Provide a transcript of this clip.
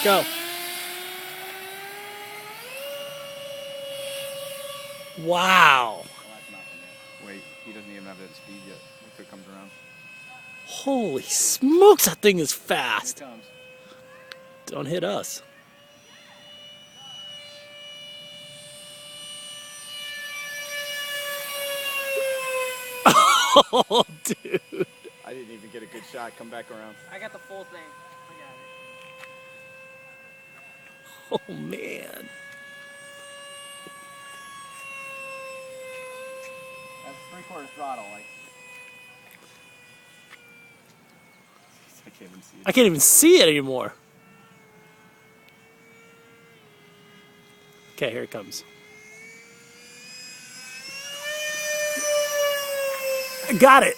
go. Wow. Oh, that's nothing yet. Wait, he doesn't even have that speed yet. Wait till it comes around. Holy smokes, that thing is fast. Here it comes. Don't hit us. Oh, dude. I didn't even get a good shot. Come back around. I got the full thing. I got it. Oh, man. That's 3/4 throttle. Like. I can't even see it. I can't even see it anymore. Okay, here it comes. I got it.